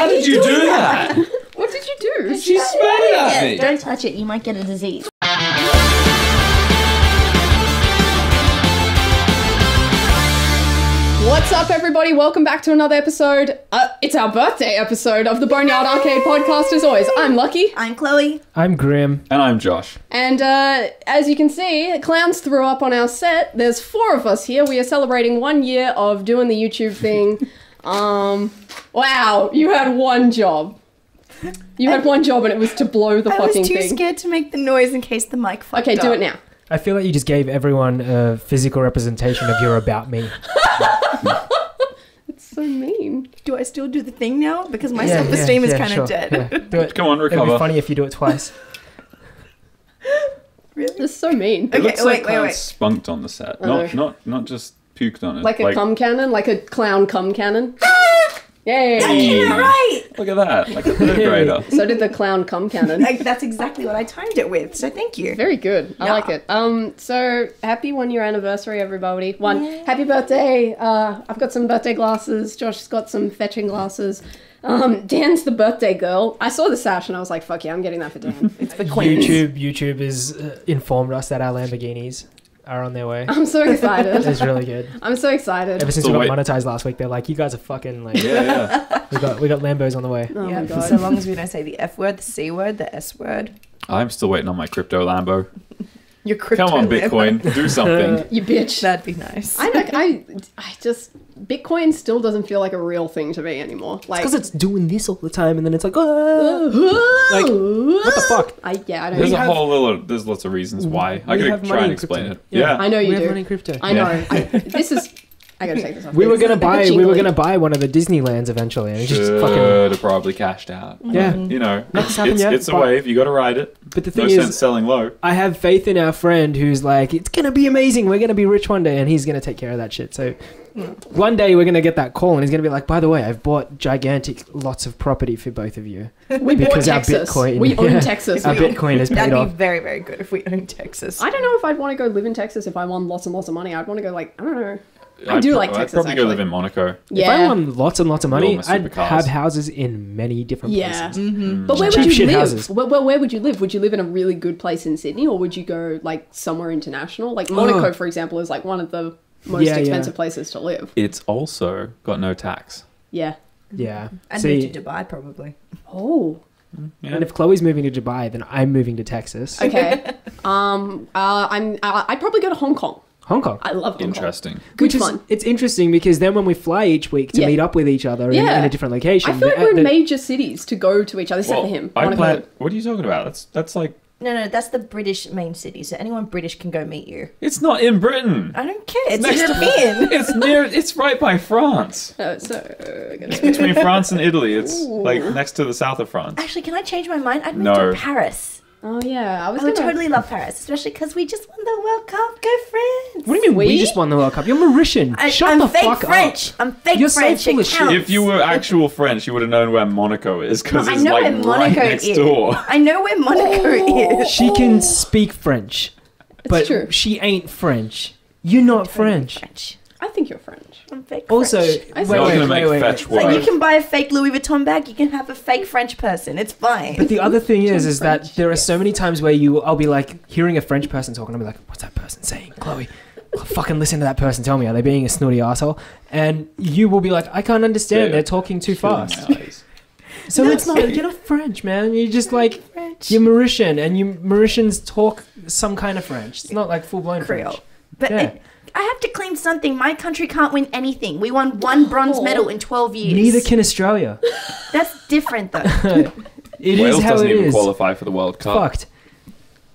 How did you do that? What did you do? She spat it at me. Don't touch it, you might get a disease. What's up, everybody? Welcome back to another episode. It's our birthday episode of the Boneyard Arcade podcast, as always. I'm Lucky. I'm Chloe. I'm Grim. And I'm Josh. And as you can see, clowns threw up on our set. There's 4 of us here. We are celebrating 1 year of doing the YouTube thing. Wow, you had one job. You had one job, and it was to blow the fucking thing. I was too scared to make the noise in case the mic fucked Okay, up. do it now. I feel like you just gave everyone a physical representation of your about me. It's so mean. Do I still do the thing now? Because my self-esteem is kind of dead. Yeah. Do it. Come on, It'd recover. be funny if you do it twice. Really? It's so mean. It looks like wait. clowns spunked on the set. Not just puked on it. Like a cum cannon? Like a clown cum cannon? Yay! Hey, Right. look at that. Like a third grader. So did the clown cum cannon. That's exactly what I timed it with, so thank you. Very good. I Yeah. like it. So happy 1 year anniversary, everybody. Happy birthday. I've got some birthday glasses. Josh's got some fetching glasses. Dan's the birthday girl. I saw the sash and I was like, fuck yeah, I'm getting that for Dan. It's for queens. YouTube has informed us that our Lamborghinis are on their way. I'm so excited. It's really good. I'm so excited. Ever since So we got wait. monetized last week, they're like, you guys are fucking like, Yeah. we got Lambos on the way. Oh Yeah, my for god. so long as we don't say the F word, the C word, the S word. I'm still waiting on my crypto Lambo. Your crypto. Come on, Bitcoin. Do something. You bitch. That'd be nice. I just Bitcoin still doesn't feel like a real thing to me anymore. Like Because it's doing this all the time, and then it's like, like, what the fuck? I don't There's know. there's lots of reasons why. I We gotta have try money and in explain crypto. it. Yeah. I know you We have do. money in crypto. I know. I gotta take this off. We were gonna It's buy jingly. buy one of the Disneylands eventually, and it just fucking Should have probably cashed out. yeah. You know, Nothing's happened yet, it's a but- wave. You got to ride it. But the No thing sense is, selling low. I have faith in our friend who's like, it's gonna be amazing. We're gonna be rich one day, and he's gonna take care of that shit. So one day we're gonna get that call, and he's gonna be like, by the way, I've bought gigantic lots of property for both of you. We bought because our Texas. Bitcoin- We own yeah. Texas. Our now. Bitcoin is paid That'd be off. very, very good if we owned Texas. I don't know if I'd want to go live in Texas if I won lots and lots of money. I'd want to go like, I don't know. I do like Texas, I'd probably go actually. live in Monaco. If I Yeah. won lots and lots of With money, all my I'd supercars. have houses in many different Yeah. places. But where would Cheap you shit live? houses. Where would you live? Would you live in a really good place in Sydney, or would you go like somewhere international? Like Monaco, for example, is like one of the most Yeah, expensive yeah. places to live. It's also got no tax. Yeah. Yeah. I'd See, move to Dubai, probably. Oh. Yeah. and if Chloe's moving to Dubai, then I'm moving to Texas. Okay. I'd probably go to Hong Kong. Hong Kong. I love Hong Kong. Interesting. Good Which is, fun. it's interesting because then when we fly each week to Yeah. meet up with each other Yeah. in a different location, I feel like the- we're in the- major cities to go to each other, except for him. I Monaco. plan. What are you talking about? That's like No, that's the British main city, so anyone British can go meet you. it's not in Britain. I don't care. It's next to- European. It's near. It's right by France. It's Between France and Italy, it's like next to the south of France. Actually, can I change my mind? I'd move No. to Paris. Oh yeah, I was I would gonna totally love Paris, especially because we just won the World Cup. Go France! What do you mean we We? just won the World Cup? You're Mauritian. Shut I'm the fake fuck French. up. I'm fake You're so French. full It of shit. counts. If you were actual French, you would have known where Monaco is because I it's know like where right Monaco next is. door. I know where Monaco is. She can speak French, but true. she ain't French. You're not French. French. I think you're French. I'm fake Also, French. wait, Not wait, gonna make wait, fetch wait. Like you work. can buy a fake Louis Vuitton bag, you can have a fake French person. It's fine. But the other thing is French. that there are so many times where I'll be like hearing a French person talking, I'll be like, what's that person saying, Chloe? I'll fucking listen to that person tell me, are they being a snooty asshole? And you will be like, I can't understand, Yeah. they're talking too fast. Nowadays. So it's not, you're not French, man. You're just like, French. you're Mauritian, and you Mauritians talk some kind of French. It's not like full-blown Creole. French. But Yeah. I have to claim something. My country can't win anything. We won one bronze medal in 12 years. Neither can Australia. That's different though. It is Wales how doesn't it even is. qualify for the World Cup. Fucked.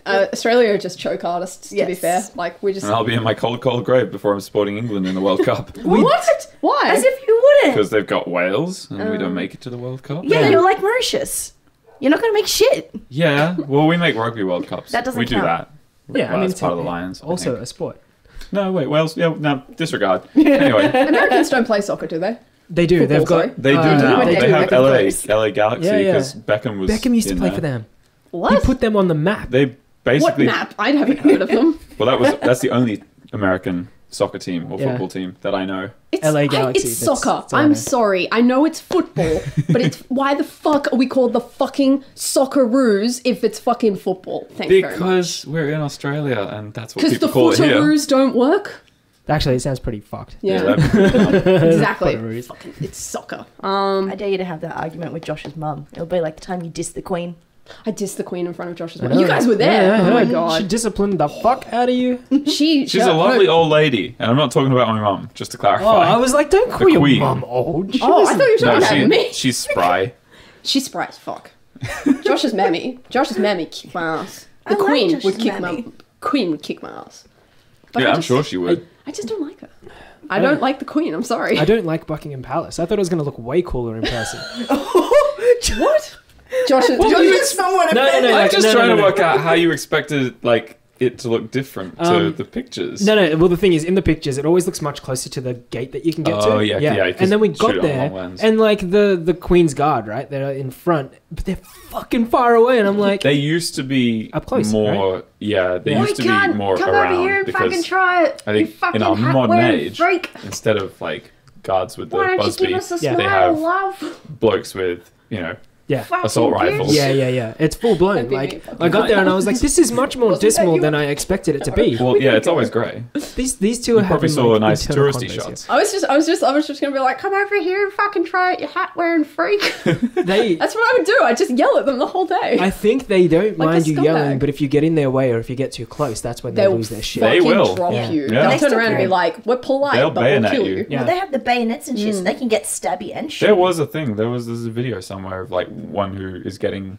Australia are just choke artists, to be Yes. fair. Like, we just... And I'll be in my cold grave before I'm supporting England in the World Cup What? Why? As if you wouldn't. because they've got Wales and we don't make it to the World Cup. Yeah, you're like Mauritius. You're not going to make shit. Yeah, well, we make rugby World Cups. That doesn't we do count. that. Yeah, Well, I mean, it's part of the Lions. I Also think. a sport. No, wait, Wales. Yeah, no, disregard. Anyway, Americans don't play soccer, do they? They do. Football, They've got. sorry. they do now. they They, do, have Beckham LA plays. Galaxy Yeah, yeah. because Beckham was. Beckham used to in play there. for them. What? He put them on the map. They What basically. map? I haven't heard of them. Well, that's the only American soccer team or Yeah. football team that I know. LA Galaxy. It's That's soccer. all I I'm know. sorry. I know it's football, but it's why the fuck are we called the fucking Socceroos if it's fucking football? Thank you very much. Because we're in Australia and that's what Because the people call it here. Footaroos don't work. Actually, it sounds pretty fucked. Yeah, that'd be pretty dumb. exactly. Footaroos. Fucking, it's soccer. I dare you to have that argument with Josh's mum. It'll be like the time you diss the Queen. I dissed the Queen in front of Josh's I mum. You know. guys were there. Yeah, Oh my She god. disciplined the fuck out of you. She's a lovely old lady, and I'm not talking about my mum, just to clarify. Oh, I was like, don't call your Queen. mum old. She Oh, I wasn't- thought you were no, talking about me. she's spry. She's spry as fuck. Josh's mammy kicked my ass. The I like Queen Josh's would kick mammy. my Queen would kick my ass. But Yeah, I I'm just- sure she would. I just don't like her. I don't like the Queen. I'm sorry. I don't like Buckingham Palace. I thought it was going to look way cooler in person. What? Josh is. someone No, I'm like, just no, trying no, to no. work out how you expected it to look different to the pictures. No. Well, the thing is, in the pictures, it always looks much closer to the gate that you can get to. Oh, yeah, 'cause And then we shoot got it on there, long lens. and like the Queen's Guard, right? They're in front, but they're fucking far away, and I'm like, They used to be Up close, more. Yeah, they used to be more come around over here and because fucking try it. I you think fucking in our hat modern wearing age, freak. instead of like guards with the Why don't you Busby, give us a Yeah. smile, they have love? blokes with yeah. assault Fucking rifles. Yeah. It's full blown. That'd be me Like fucking I got there and I was like, this is much more Wasn't that dismal you? than I expected it to be. Well, yeah, it's always grey. These two are You probably having saw like, nice internal touristy convos here. shots. I was just gonna be like, come over here and fucking try it, you hat wearing freak. They, That's what I would do. I'd just yell at them the whole day. I think they don't Like a mind you scumbag. yelling, but if you get in their way or if you get too close, that's when they They'll lose their shit. They fucking will. drop Yeah. you. Yeah. They'll turn They around and be still like, we're polite, They'll but we'll bayonet kill you. you. Yeah. Well, they have the bayonets and shit, so they can get stabby and shit. There was a thing. There's a video somewhere of like one who is getting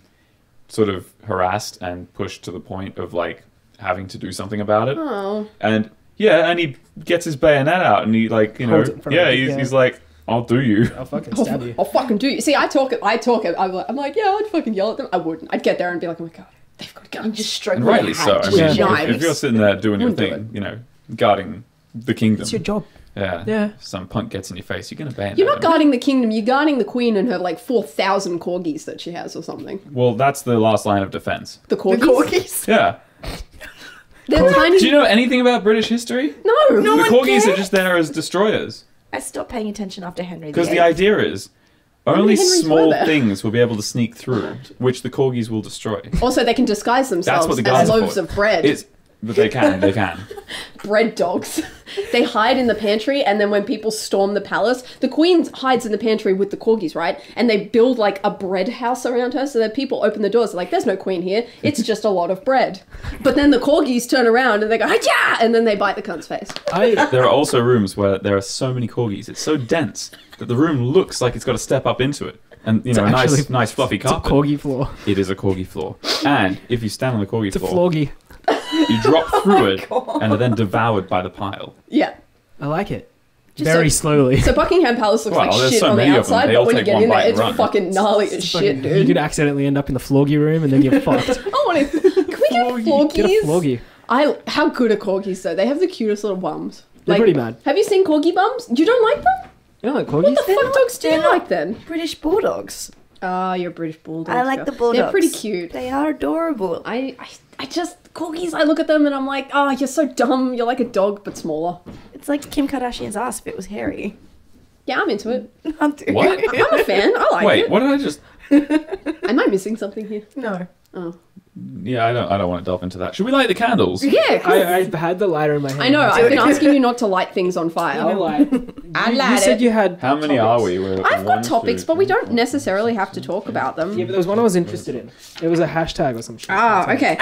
sort of harassed and pushed to the point of like having to do something about it. Oh. And yeah, and he gets his bayonet out and he like Holds it in front of yeah, him, yeah. he's like, I'll do you. I'll fucking stab you. I'll fucking do you. See, I talk it. I'm like, yeah, I'd fucking yell at them. I wouldn't. I'd get there and be like, oh my god, they've got And guns. just stroke And their rightly so. hat I with mean, Yeah. if you're sitting there doing your Wouldn't do thing, guarding the kingdom. It's your job. Yeah. Yeah. Some punk gets in your face, you're gonna bayonet You're not him. guarding the kingdom. You're guarding the queen and her like 4,000 corgis that she has or something. Well, that's the last line of defense. The The corgis. corgis. Yeah. They're tiny. Do you know anything about British history? No. No The one corgis cares. are just there as destroyers. I stopped paying attention after Henry Because the VIII. idea is only Henrys small were there? things will be able to sneak through, which the corgis will destroy. Also, they can disguise themselves That's what the as guards are loaves for. of bread. But they can. Bread dogs. They hide in the pantry, and then when people storm the palace, the queen hides in the pantry with the corgis, right? And they build like a bread house around her so that people open the doors. They're like, there's no queen here. It's just a lot of bread. But then the corgis turn around and they go, "Hi-ya!" And then they bite the cunt's face. There are also rooms where there are so many corgis. It's so dense that the room looks like it's got to step up into it. And a actually- nice fluffy It's a carpet. corgi floor. It is a corgi floor. And if you stand on the corgi It's a floor, floggy. you drop through it and are then devoured by the pile. Yeah. I like it. Just Very so- slowly. So Buckingham Palace looks Well, like there's shit so on the many of them, outside, they but all when you take get one in there, bite and it's run. fucking gnarly as shit, You dude. could accidentally end up in the floggy room and then get fucked. I want to. Can we get floggies? Get a floggy. How good are corgis though? They have the cutest little bums. They're pretty mad. Have you seen corgi bums? You don't like them? You don't like What corgis? the fuck dogs do you they're not- like then? British bulldogs. Ah, you're a British bulldog. I like the bulldogs. They're pretty cute. They are adorable. I just corgis. I look at them and I'm like, oh, you're so dumb. You're like a dog but smaller. It's like Kim Kardashian's ass if it was hairy. Yeah, I'm into it. I'm doing What? I'm a fan. I like Wait, it. what did I just... Am I missing something here? No. Oh, Yeah, I don't want to delve into that. Should we light the candles? yeah. Cool. I've had the lighter in my hand. I know. I've been asking you not to light things on fire. I lied. I You lied said it. you had. How many topics. are we? We're I've got 1, topics, 2, but we 3, don't necessarily have to talk about them. Yeah, but there was one I was interested in. It was a hashtag or some shit. Ah, okay.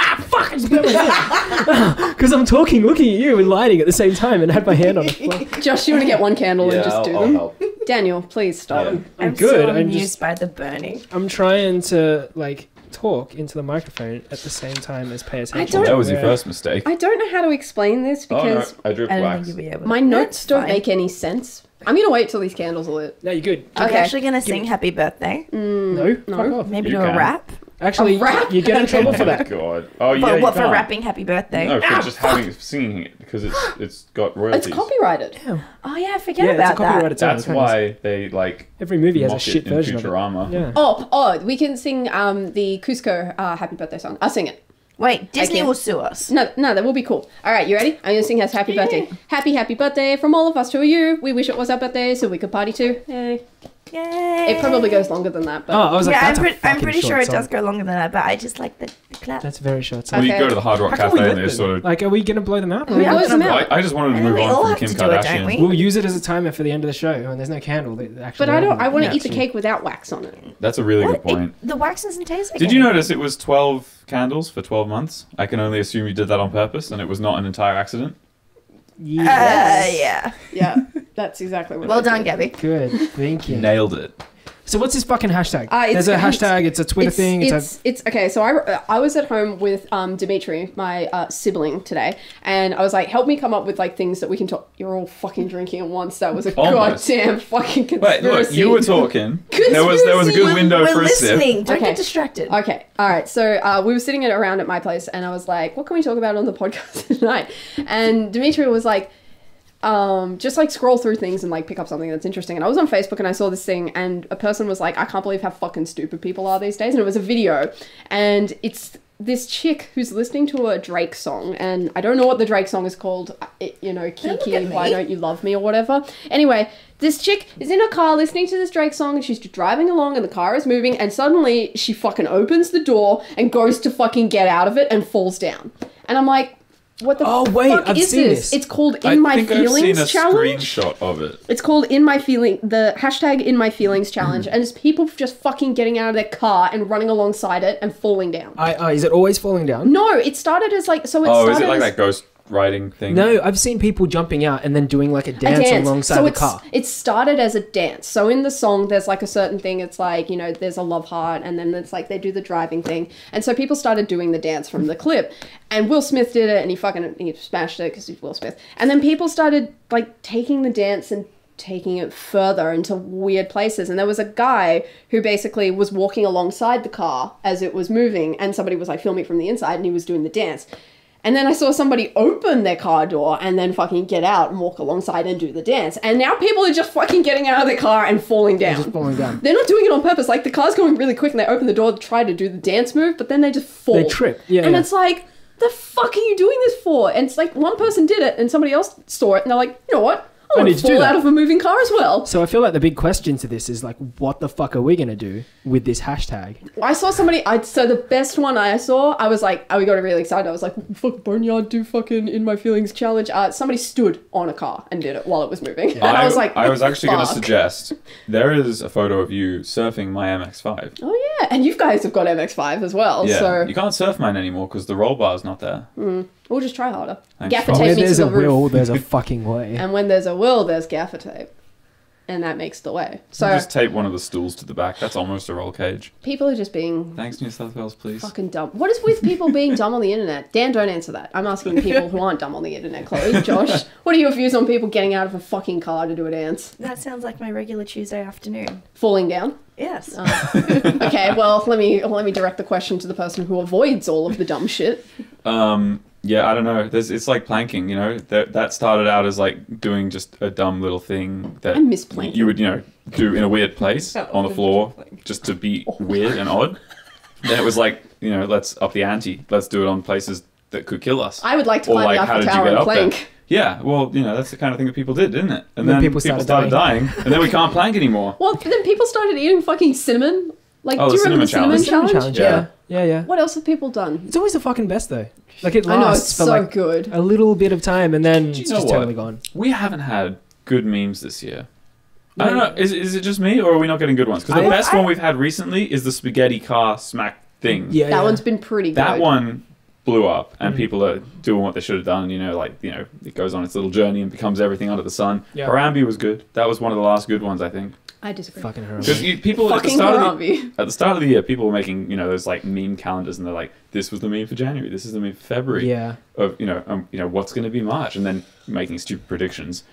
Because I'm talking, looking at you, and lighting at the same time, and had my hand on it. Well, Josh, you want to get one candle and just do I'll them? help. Daniel, please stop. Yeah. I'm I'm good. so I'm amused just. by the burning. I'm trying to like talk into the microphone at the same time as pay attention. don't- That was your Where- first mistake. I don't know how to explain this Oh, no, because I dripped I don't wax. think you'll be able to. my notes That's don't fine. make any sense. I'm going to wait till these candles are lit. No, you're good. Are we Okay. actually going to sing happy birthday? No, fuck off. Maybe You do a can. rap? Actually, A rap? you get in trouble for Oh my that. god. Oh yeah. But you what for can't. rapping happy birthday? No, for just singing it because it's got royalties. It's copyrighted. Oh yeah, I forget Yeah, it's a about that. copyrighted song. That's why they like Every movie has a mock shit it in version of it. Futurama. Yeah. Oh, we can sing the Cusco Happy Birthday song. I'll sing it. Wait, Disney Okay. will sue us. No, that will be cool. All right, you ready? I'm gonna sing us happy birthday. Happy birthday from all of us to you. We wish it was our birthday so we could party too. Yay. Yay. It probably goes longer than that, but Oh, I was like, Yeah, that's I'm pretty sure short it does song. go longer than that, but I just like the clap. That's a very short Well, song. you Okay. go to the Hard Rock How can we Cafe let and they them? sort of. Like, are we gonna blow them out? we Yeah, blows them out. I just wanted to And then move we all on have from Kim to do it, don't Kardashian. we? We'll use it as a timer for the end of the show, and there's no candle. But I don't. I want to eat the actually. cake without wax on it. That's a really What? good point. The wax doesn't taste like Did you anything. notice it was 12 candles for 12 months? I can only assume you did that on purpose and it was not an entire accident. Yeah. Yeah, that's exactly what. Well I done, did. Gabby. Good thinking. Nailed it. So what's this fucking hashtag? It's- There's a hashtag. It's a Twitter thing. It's okay. So I was at home with Dimitri, my sibling, today, and I was like, help me come up with like things that we can talk. You're all fucking drinking at once. That was a Almost. goddamn fucking Wait, conspiracy. look, you were talking. There was a good window We're for a sip. listening. Don't Okay. get distracted. Okay, all right. So we were sitting around at my place, and I was like, "What can we talk about on the podcast tonight?" And Dimitri was like, just like scroll through things and like pick up something that's interesting. And I was on Facebook and I saw this thing, and a person was like, "I can't believe how fucking stupid people are these days." And it was a video, and it's this chick who's listening to a Drake song, and I don't know what the Drake song is called. Kiki, at Why me. Don't You Love Me or whatever. Anyway, this chick is in a car listening to this Drake song, and she's driving along and the car is moving, and suddenly she fucking opens the door and goes to fucking get out of it and falls down. And I'm like, what the Oh, wait, fuck I've is seen this? this. It's called I In My think I've seen Feelings a Challenge. screenshot of it. It's called the hashtag In My Feelings Challenge, and it's people just fucking getting out of their car and running alongside it and falling down. Is it always falling down? No, it started as like, so it Oh, started is it like as, that ghost riding thing? No, I've seen people jumping out and then doing like a a dance alongside so the it's, car. It started as a dance. So in the song, there's like a certain thing. It's like, there's a love heart, and then it's like they do the driving thing. And so people started doing the dance from the clip. And Will Smith did it, and he smashed it because he's Will Smith. And then people started like taking the dance and taking it further into weird places. And there was a guy who basically was walking alongside the car as it was moving, and somebody was like filming from the inside, and he was doing the dance. And then I saw somebody open their car door and then fucking get out and walk alongside and do the dance. And now people are just fucking getting out of their car and falling down. Just falling down. They're not doing it on purpose. Like, the car's going really quick and they open the door to try to do the dance move, but then they just fall. They trip. Yeah, And yeah. it's like, the fuck are you doing this for? And it's like, one person did it and somebody else saw it and they're like, you know what? I want need to to do fall that. out of a moving car as well. So I feel like the big question to this is like, what the fuck are we gonna do with this hashtag? I saw somebody, so the best one I saw, I was like, we got really excited. I was like, fuck, Boneyard, do fucking In My Feelings challenge. Somebody stood on a car and did it while it was moving. And I was like, I was actually going to fuck. suggest there is a photo of you surfing my MX-5. Oh yeah, and you guys have got MX-5 as well, Yeah, so you can't surf mine anymore because the roll bar's not there. we'll just try harder. Thanks. Gaffer Oh, tape Where me to there's the a will, roof. there's a fucking way. And when there's a will, there's gaffer tape. And that makes the way. So Just tape one of the stools to the back. That's almost a roll cage. people are just being Thanks, New South Wales, please. fucking dumb. What is with people being dumb on the internet? Dan, don't answer that. I'm asking people who aren't dumb on the internet. Chloe, Josh, what are your views on people getting out of a fucking car to do a dance? That sounds like my regular Tuesday afternoon. Falling down? Yes. Okay, well, let me direct the question to the person who avoids all of the dumb shit. Yeah, I don't know. It's like planking, That started out as like doing just a dumb little thing that I miss planking. you would, do in a weird place That on the was floor interesting. just to be weird and odd. Then it was like, let's up the ante. Let's do it on places that could kill us. I would like to Or, climb like, the how Eiffel did you Tower get and up there? plank. Yeah, well, that's the kind of thing that people did, didn't it? And then then people people started started dying, and then we can't plank anymore. Well, then people started eating fucking cinnamon. Like, Oh, do you the remember the cinnamon cinnamon challenge? challenge. Yeah. What else have people done? It's always the fucking best though. Like it I know, it's lasts for so like good. a little bit of time and then Do you it's know just what? totally gone. We haven't had good memes this year. I don't know. Is it just me, or are we not getting good ones? Because the best one we've had recently is the spaghetti car smack thing. Yeah, That one's been pretty good. That one blew up, and people are doing what they should have done. It goes on its little journey and becomes everything under the sun. Yeah. Harambe was good. That was one of the last good ones, I think. I disagree. fucking horrible. Because people at the Fucking start of Harambe. at the start of the year, people were making those like meme calendars, and they're like, "This was the meme for January. This is the meme for February." Yeah. Of what's going to be March, and then making stupid predictions.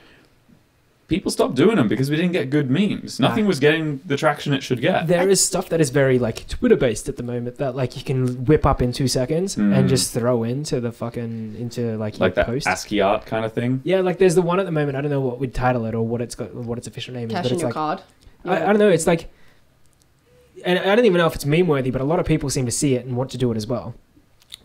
People stopped doing them because we didn't get good memes. Nothing was getting the traction it should get. There is stuff that is very like Twitter based at the moment that like you can whip up in 2 seconds and just throw into the fucking your Like that post. ASCII art kind of thing. Yeah, like there's the one at the moment. I don't know what we'd title it or what it's got, what its official name is, Cash but in it's your like card. I don't know. It's like, and I don't even know if it's meme worthy, but a lot of people seem to see it and want to do it as well.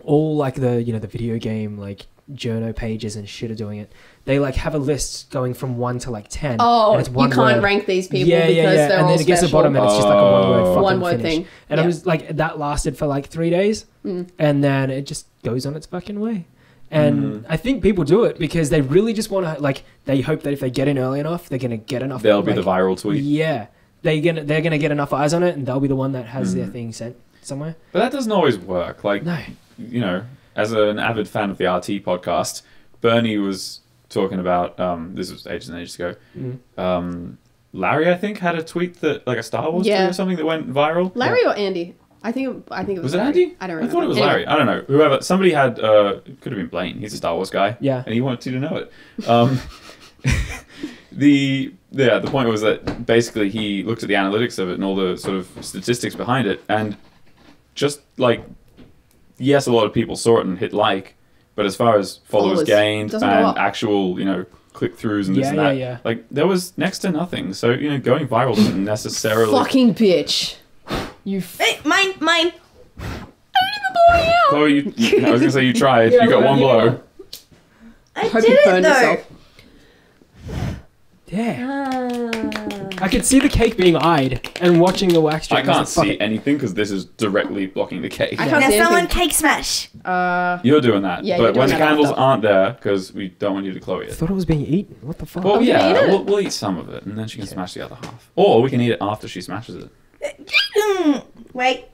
all like the the video game like journo pages and shit are doing it. They like have a list going from 1 to like 10. Oh, and it's one you can't word. rank these people Yeah, because yeah, yeah. they're And all then it gets to the special. bottom and it's just like a one word fucking One word finish. thing. And Yeah. I was like, that lasted for like 3 days, and then it just goes on its fucking way. And I think people do it because they really just want to like. They hope that if they get in early enough, they're gonna get enough. They'll be like, the viral tweet. Yeah, they're gonna get enough eyes on it, and they'll be the one that has their thing sent somewhere. But that doesn't always work. Like, No. you know, as an avid fan of the RT podcast, Bernie was talking about, this was ages and ages ago, Larry, I think, had a tweet that, like a Star Wars tweet Yeah. or something that went viral. Larry or Andy? I think it was. Was it Larry. Andy? I don't I remember. thought it was Anyway. Larry. I don't know. Whoever. Somebody had, it could have been Blaine. He's a Star Wars guy. Yeah. And he wanted you to know it. The point was that basically he looked at the analytics of it and all the sort of statistics behind it, and just like, yes, a lot of people saw it and hit like, but as far as followers gained doesn't go and up. actual, click-throughs and this Yeah, and that, yeah. like there was next to nothing. So going viral doesn't necessarily. Fucking bitch. You. Hey, mine. Chloe, I was gonna say you tried. Yeah, you got well, one yeah. blow. I Hope did you it burned though. yourself. Yeah. I could see the cake being eyed and watching the wax I strip. can't see anything because this is directly blocking the cake. I can't Now see someone anything. cake smash. You're doing that. Yeah, you're but doing when the that candles after. aren't there, because we don't want you to Chloe I it. thought it was being eaten. What the fuck? Well, we gonna yeah, eat it? we'll eat some of it, and then she can smash the other half. Or we can eat it after she smashes it. Wait.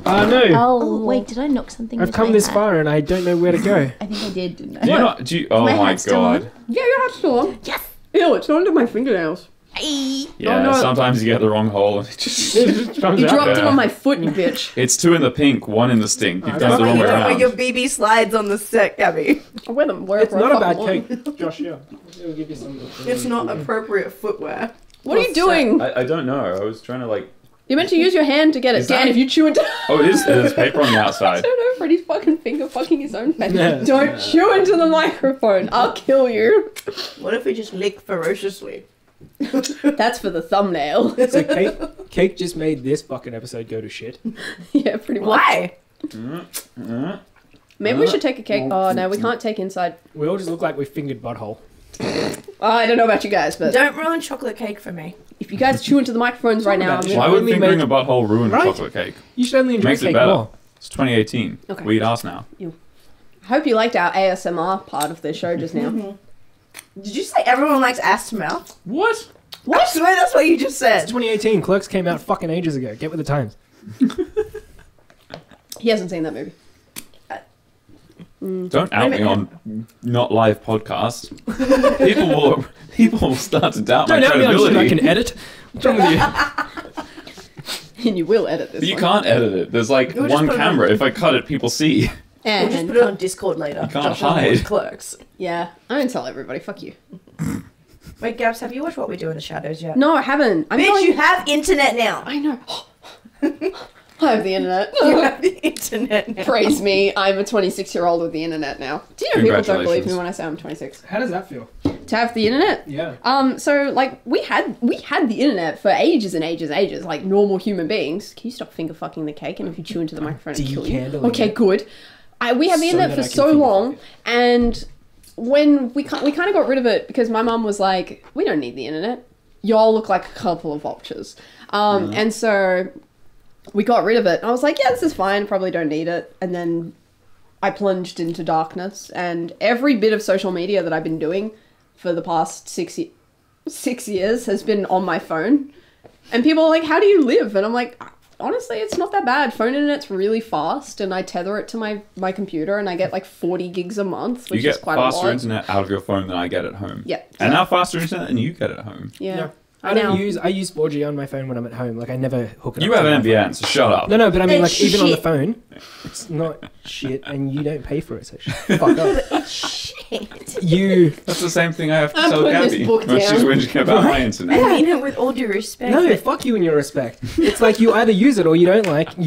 No. Oh, wait, did I knock something? I've with come my this hat? far and I don't know where to go. I think I did, didn't I? Do you not? Do you, oh My my hat's still on? god. Yeah, your hat's still on. Yes. Ew, it's under my fingernails. Hey. Yeah, no. sometimes you get the wrong hole and it just. Comes You out dropped there. it on my foot, you bitch. It's 2 in the pink, 1 in the stink. You've I done it the love wrong how way you don't around. Your BB slides on the set, Gabby. I wear them wherever It's not a I bad fucking want. cake, Josh. Yeah, it'll give you some. It's not appropriate footwear. What are you doing? I don't know. I was trying to like. You're meant to use your hand to get it. Is Dan, that- if you chew into... Oh, it is. There's paper on the I outside. don't know, Freddie's fucking finger fucking his own face. Yeah. Don't chew into the microphone. I'll kill you. What if we just lick ferociously? That's for the thumbnail. So cake just made this fucking episode go to shit. Yeah, pretty much. Why? Maybe we should take a cake. Oh, no, we can't take inside. We all just look like we fingered butthole. Oh, I don't know about you guys, but Don't ruin chocolate cake for me. if you guys chew into the microphones right now, I'm about gonna... Why would Only fingering make- a butthole ruin Right? chocolate cake? You should only enjoy Makes it cake better. more. It's 2018. Okay. We eat ass now. I hope you liked our ASMR part of the show just now. Did you say everyone likes ass to mouth? What? I swear that's what you just It's said. 2018. Clerks came out fucking ages ago. Get with the times. He hasn't seen that movie. Don't out me on not live podcasts. People will start to doubt my Don't help me on shit credibility. I can edit. What's wrong with you? And you will edit this But you one. can't edit it. There's like You'll just one put it on- camera. If I cut it, people see. We'll just And, put it on Discord later. You can't Josh and Lloyd's hide. Clerks. yeah, I don't tell everybody. Fuck you. Wait, Gabs, have you watched What We Do in the Shadows yet? No, I haven't. I'm Bitch, going... you have internet now. I know. I have the internet. You have the internet now. Praise me. I'm a 26-year-old with the internet now. Do you know people don't believe me Congratulations. when I say I'm 26? How does that feel? To have the internet? Yeah. So like we had the internet for ages and ages and ages, like normal human beings. Can you stop finger fucking the cake? And if you chew into the microphone, and kill you. Decandling Okay, it. good. We had the So internet that for I can so finger long, fuck and when we kind of got rid of it because my mum was like, "We don't need the internet. Y'all look like a couple of vultures," and so we got rid of it. And I was like, "Yeah, this is fine. Probably don't need it." And then I plunged into darkness, and every bit of social media that I've been doing for the past 6 years has been on my phone. And people are like, how do you live? And I'm like, honestly, it's not that bad. Phone internet's really fast, and I tether it to my computer, and I get like 40 gigs a month, which You is get quite a faster lot. internet out of your phone than I get at home. Yeah. And now faster internet than you get at home. Yeah. I know. I use 4G on my phone when I'm at home. Like I never hook it You up. have to my NBN, so shut up. phone. No, but I mean, like It's even on the shit. phone, it's not shit, and you don't pay for it. So fuck up. Shit. You That's the same thing I have to I'm tell putting this Gabby book when she's down. whinging about my I internet. mean it with all due respect. no, but fuck you in your respect. It's like you either use it or you don't like it, and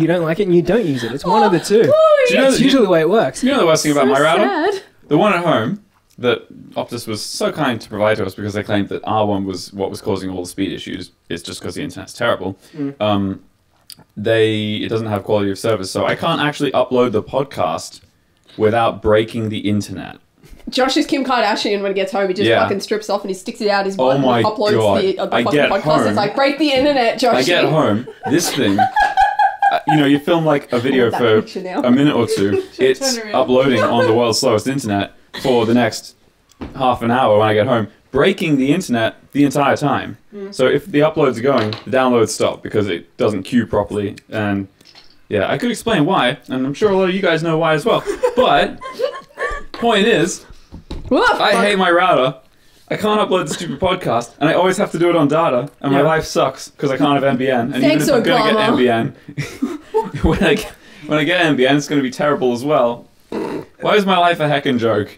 you don't use it. It's one of the two. Do you know, It's usually the way it works. you know the worst thing about my router? Sad. The one at home that Optus was so kind to provide to us because they claimed that our one was what was causing all the speed issues. It's just because the internet's terrible. It doesn't have quality of service, so I can't actually upload the podcast without breaking the internet. Josh is Kim Kardashian when he gets home. He just Yeah. fucking strips off and he sticks it out his butt Oh my and uploads God. the I fucking get podcast. home. It's like, break the internet, Josh. I get home, this thing, you film like a video that for picture now. a minute or two. It's turn around. uploading on the world's slowest internet for the next half an hour when I get home, breaking the internet the entire time. So if the uploads are going, the downloads stop because it doesn't queue properly. And yeah, I could explain why, and I'm sure a lot of you guys know why as well. But point is, I hate my router. I can't upload the stupid podcast, and I always have to do it on data, and my Yeah. life sucks because I can't have NBN. And Thanks, even if I'm Obama. going to get NBN, when I get NBN, it's going to be terrible as well. Why is my life a heckin' joke?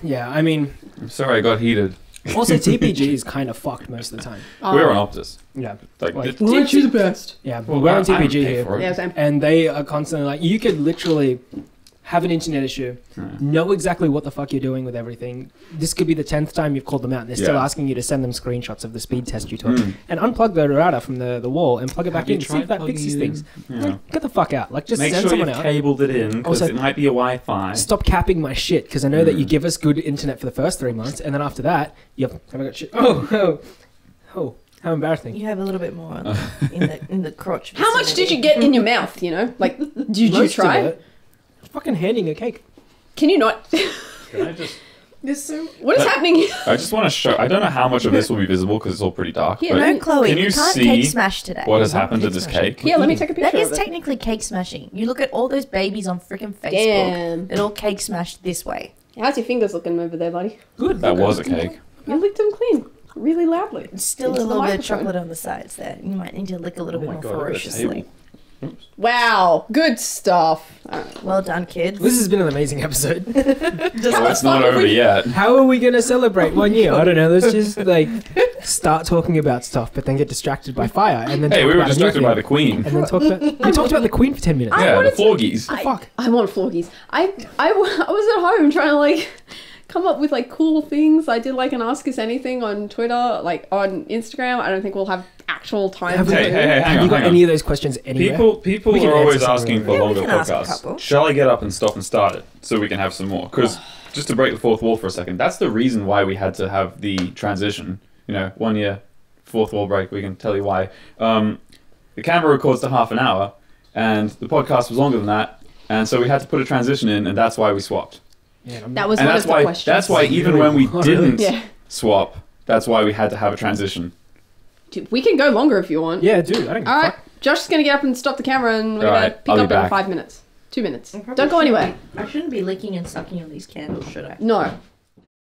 Yeah, I mean, I'm sorry I got heated. also TPG is kind of fucked most of the time. We're on Optus. Yeah, Like, Like- Aren't you the best? yeah. well, we're on I don't TPG pay here, for it. Yeah, same. and they are constantly like, you could literally have an internet issue, know exactly what the fuck you're doing with everything. This could be the 10th time you've called them out, and they're still Yeah. asking you to send them screenshots of the speed test you took, Mm. and unplug the router from the wall and plug it back Have you in. See if tried that plugging fixes it things. in? Like, Yeah. get the fuck out. Like, just Make send sure someone you've out. cabled it in because Also, it might be a Wi-Fi. Stop capping my shit, because I know that you Mm. give us good internet for the first 3 months, and then after that, yep, haven't got shit. Oh, how embarrassing. You have a little bit more in the crotch. How much did you get in your mouth, Like, did you Most of try? it, fucking handing a cake. Can you not? Can I just? What is But- happening here? I just want to show. I don't know how much of this will be visible because it's all pretty dark. Yeah, but No, Chloe, Can you you can't see cake smash today. what has Not happened to cake this smashing. cake? Yeah, let me take a That picture is of it. technically cake smashing. You look at all those babies on freaking Facebook. Damn. They're all cake smashed this way. How's your fingers looking over there, buddy? Good. That was a cake. You licked them clean, really loudly. It's still Into a the little bit of microphone. chocolate on the sides there. You might need to lick a little bit my more God, look at the ferociously. table. Wow, good stuff. Well done, kids. This has been an amazing episode. Well, it's not over yet. How are we going to celebrate 1 year? I don't know. Let's just like start talking about stuff, but then get distracted by fire, and then Hey, talk we were about a new distracted thing. by the Queen. And then talk about we talked about the Queen for 10 minutes. I Yeah, the wanted to- Florgies. Fuck. I want florgies. I was at home trying to come up with cool things. I did an Ask Us Anything on Twitter, on Instagram. I don't think we'll have actual time. Have to we- do. Hey, hang Have on, you got hang on. any of those questions anywhere? People We can are always answer some asking of for them. Yeah, we longer can ask a podcasts. couple. Shall I get up and stop and start it so we can have some more? Because just to break the fourth wall for a second, that's the reason why we had to have the transition. 1 year, fourth wall break. We can tell you why. The camera records to half an hour, and the podcast was longer than that, and so we had to put a transition in, and that's why we swapped. Yeah, That was And one that's of the why. questions. That's why even Really? when we Oh, really? didn't Yeah. swap, that's why we had to have a transition. Dude, we can go longer if you want. Yeah, dude. I don't give All a right. fuck. Josh is gonna get up and stop the camera, and we're All gonna right, pick I'll be up in back. 5 minutes. 2 minutes. Don't go anywhere. I shouldn't be licking and sucking on these candles, should I? No.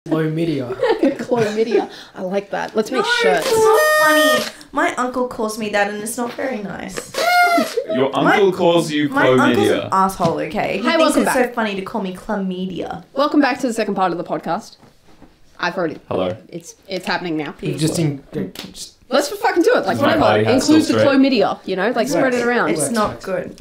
Low media. Chlamydia. I like that. Let's make shirts. It's not funny. My uncle calls me that, and it's not very nice. Your uncle calls you My uncle's an chlamydia. asshole. Okay, he Hi, thinks welcome it's back. so funny to call me chlamydia. Welcome back to the second part of the podcast. I've already. Hello. It's happening now. Just Let's fucking do it. My Whatever. body has Include the still straight. chlamydia. Spread it around. It's not good.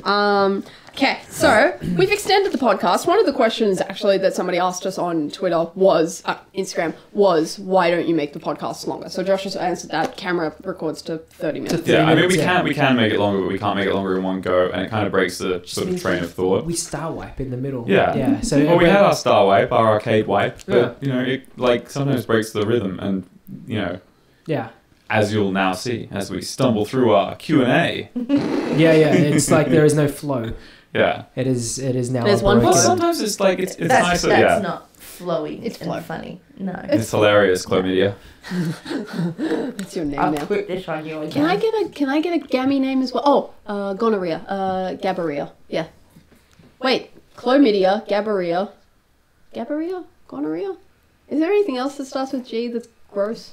Okay, so we've extended the podcast. One of the questions actually that somebody asked us on Twitter was, Instagram, was why don't you make the podcast longer? So Josh has answered that. Camera records to 30 minutes. Yeah, I mean, we Yeah. can make it longer, but we can't make it longer in one go, and it kind of breaks the sort of train of thought. we star wipe in the middle. Yeah. Yeah. So Well, we had our star wipe, our arcade wipe, but Yeah. it sometimes breaks the rhythm, and Yeah. as you'll now see as we stumble through our Q&A. Yeah. It's like there is no flow. Yeah. It is now. There's a one Well, broken- flow. sometimes it's like it's That's nice. that's Yeah. not flowy. It's and flow. funny. No. It's hilarious, chlamydia. That's your name I'll now. quit this on you again. Can I get a gammy name as well? Oh, gonorrhea. Gabarrhea. Yeah. Wait, chlamydia, gabarrhea. Gabarrhea? Gonorrhea? Is there anything else that starts with G that's gross?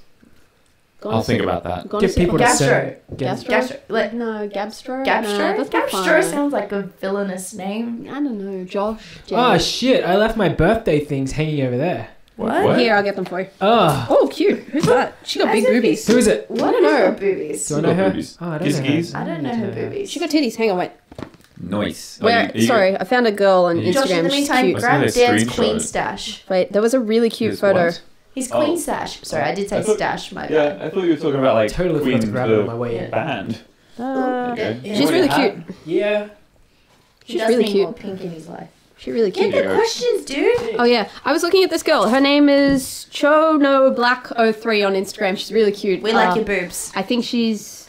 I'll think about that. Get people to Gastro. say. Gastro? Gastro. Like, No, Gabstro? Gabstro? No, that's not Gabstro fun. sounds like a villainous name. I don't know, Josh. Oh James. shit! I left my birthday things hanging over there. What? Here, I'll get them for you. Oh, Oh, cute. Who's that? She got big As if boobies. who is it? I don't know. Boobies. Do I Who know got her? boobies? Oh, I don't Giz know. Giz? I don't know her boobies. She got titties. Hang on, wait. Nice. Where? Sorry, I found a girl on Yeah. Josh, in Instagram. the She's meantime, cute. grab Let's Dan's screenshot queen it. stash. Wait, there was a really cute His photo. what? His Oh. queen stash. Sorry, I did say I thought- stash, my bad. Yeah, I thought you were talking about like Totally forgot Queen, to grab it the on my way in. band. Uh, There you go. she's really cute. Yeah. He She's does really need cute. more pink in his life. She really Get cute. the questions, dude. Oh yeah, I was looking at this girl. Her name is ChoNoBlack03 on Instagram. She's really cute. We like your boobs. I think she's.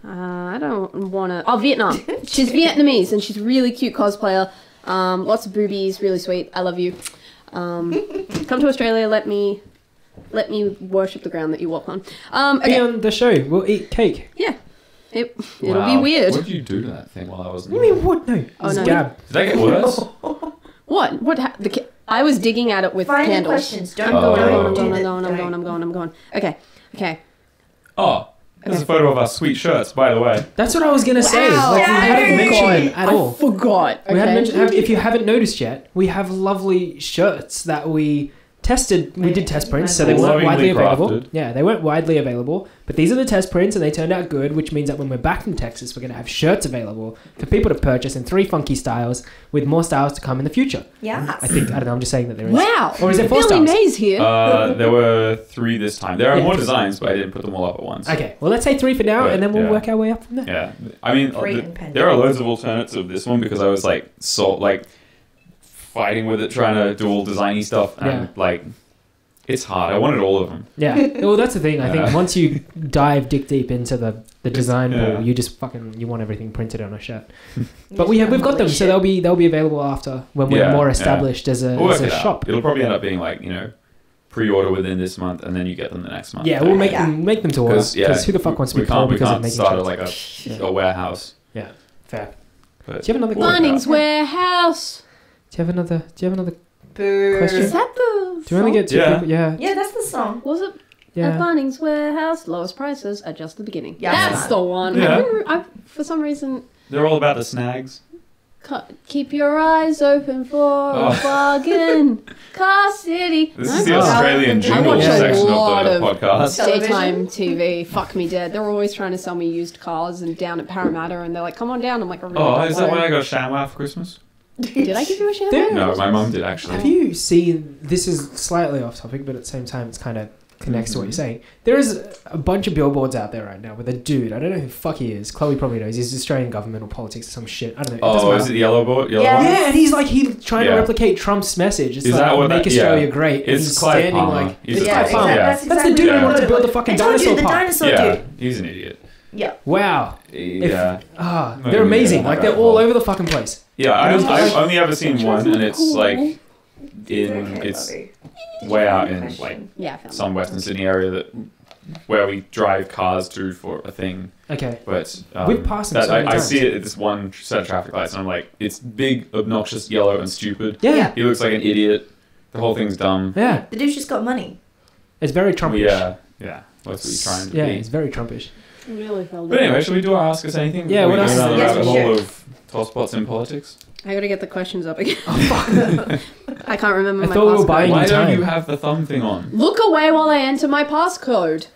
I don't want to. Oh, Vietnam. She's Vietnamese and she's really cute cosplayer. Lots of boobies, really sweet. I love you. Come to Australia. Let me worship the ground that you walk on. Be Okay. on the show. We'll eat cake. Yeah. It'll be Wow. weird. What did you do to that thing while I wasn't? What do you mean, what? No. Oh, It's no. Gab. Did that get worse? What? I was digging at it with Find the candles. questions. Don't I'm going. Oh. I'm do going. the- I'm going. I'm going. Okay. Okay. Oh, there's a photo of our sweet shirts, by the way. That's what I was gonna say. Wow. Like, we hadn't Yay. mentioned them at all. I forgot. We hadn't Okay. mentioned, if you haven't noticed yet, we have lovely shirts that we tested. We did test prints, so they weren't Lovingly widely available. crafted. Yeah, they weren't widely available, but these are the test prints, and they turned out good, which means that when we're back from Texas, we're going to have shirts available for people to purchase in 3 funky styles, with more styles to come in the future. Yeah. I think, I don't know, I'm just saying that there is. Wow. Or is it 4 Billy styles? Mays here. There were 3 this time. There are Yeah. more designs, but I didn't put them all up at once. Okay, well, let's say 3 for now, But, and then we'll yeah. work our way up from there. Yeah, I mean, Great and pendant. there are loads of alternates of this one because I was like, fighting with it, trying to do all designy stuff, and it's hard. I wanted all of them. Yeah. Well, that's the thing. I think Yeah. once you dive dick deep into the design Yeah. pool, you just you want everything printed on a shirt. But we've got them, so they'll be available after when we're Yeah, more yeah. established as a, We'll as work a it shop. out. It'll probably end up being pre-order within this month, and then you get them the next month. Yeah, we'll make Yeah. them to order. Because who the fuck wants to be we poor can't because of we making can't shirts? start a warehouse. Fair. But Do you have another? Well, Bunnings Warehouse. Do you have another? Boo. Question? Is that the? Do you only get 2 Yeah. people? Yeah. Yeah, that's the song. Was it? At Yeah. Bunnings Warehouse, lowest prices at just the beginning. Yeah. That's the one. Yeah. For some reason, they're all about the snags. keep your eyes open for Oh. a bargain. Car City. This No? is the Oh. Australian I jingle watch a section lot of the of- podcast. Daytime TV. Fuck me dead. They're always trying to sell me used cars and down at Parramatta, and they're like, "Come on down." I'm like, "I really Oh, don't is that want why I it." got a ShamWow for Christmas? Did I give you a champagne? No, my mum did actually. Have you seen? This is slightly off topic, but at the same time, it's kind of connects to what you're saying. There is a bunch of billboards out there right now with a dude. I don't know who the fuck he is. Chloe probably knows. He's Australian government or politics or some shit. I don't know. It doesn't Oh, matter. is it the yellow board? Yeah. One? Yeah, and he's trying to Yeah. replicate Trump's message. It's Is like, that what make that- Australia yeah. great. And It's he's Clive standing Palmer. like, He's it's a Clive Clive Palmer. Palmer. That's That's the exactly dude who what wanted to it build the was. fucking I told you, dinosaur the park. dinosaur Yeah, dude. he's an idiot. Yeah. Wow. Yeah. Ah, No, they're yeah, amazing. yeah, Like, yeah. they're all over the fucking place. Yeah, I've only ever seen one, and it's Okay, it's Bobby. way out in Question. Yeah, I found some Western Sydney area where we drive cars to for a thing. Okay. But We've passed them that, so many I times. see it at this one set of traffic lights, and I'm like, it's big, obnoxious, yellow, and stupid. Yeah. Yeah. He looks like an idiot. The whole thing's dumb. Yeah. The dude's just got money. It's very Trumpish. Yeah. That's what he's trying to Yeah, be. it's very Trumpish. it. Really felt But it. anyway, should we do our Ask Us Anything? Yeah, before what we else go down is the there? rabbit Yes, we hole should. of tosspots in politics? I gotta get the questions up again. Oh, fuck. I can't remember I my thought we were passcode. buying Why you don't time. you have the thumb thing on? Look away while I enter my passcode.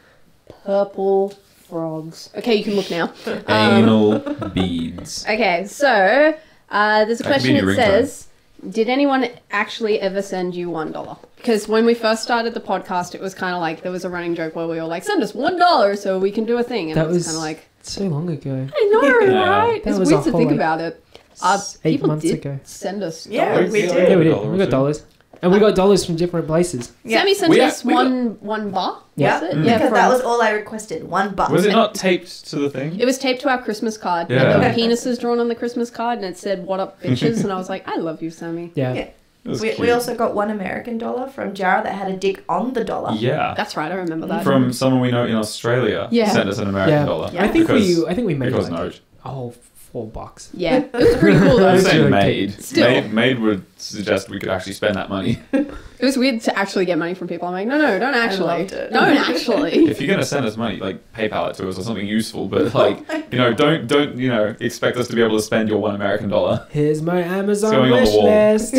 Purple frogs. Okay, you can look now. Anal beads. Okay, so there's a That could question be your that says, did anyone actually ever send you $1? Because when we first started the podcast, it was kind of like there was a running joke where we were like, send us $1 so we can do a thing. And That it was was kind of like, so long ago. I know, Yeah. right? That It's was weird a to whole, think like, about it. 8 People months did ago. send us Yeah, dollars. we did. Yeah, we did. $1 We got too. dollars. And we got dollars from different places. Yeah. Sammy sent We us got- one bar. Yeah. Was it? Mm. Yeah, Because from- that was all I requested. $1. Was it not taped to the thing? It was taped to our Christmas card. Yeah. And there were penises drawn on the Christmas card, and it said, "What up, bitches?" And I was like, "I love you, Sammy." Yeah. Yeah. It was We cute. also got $1 American from Jara that had a dick on the dollar. Yeah. That's right. I remember that. From someone we know in Australia. Yeah. Sent us an American Yeah. dollar. Yeah. I think Because- we made because like no. a whole $4. yeah, it was pretty cool I'm though. That's saying really made. Still. Made would suggest we could actually spend that money. It was weird to actually get money from people. I'm like, no, don't actually. loved it. Don't actually. If you're gonna send us money, like PayPal it to us or something useful, but like don't expect us to be able to spend your $1 American dollar. Here's my Amazon going on the wish wall. list.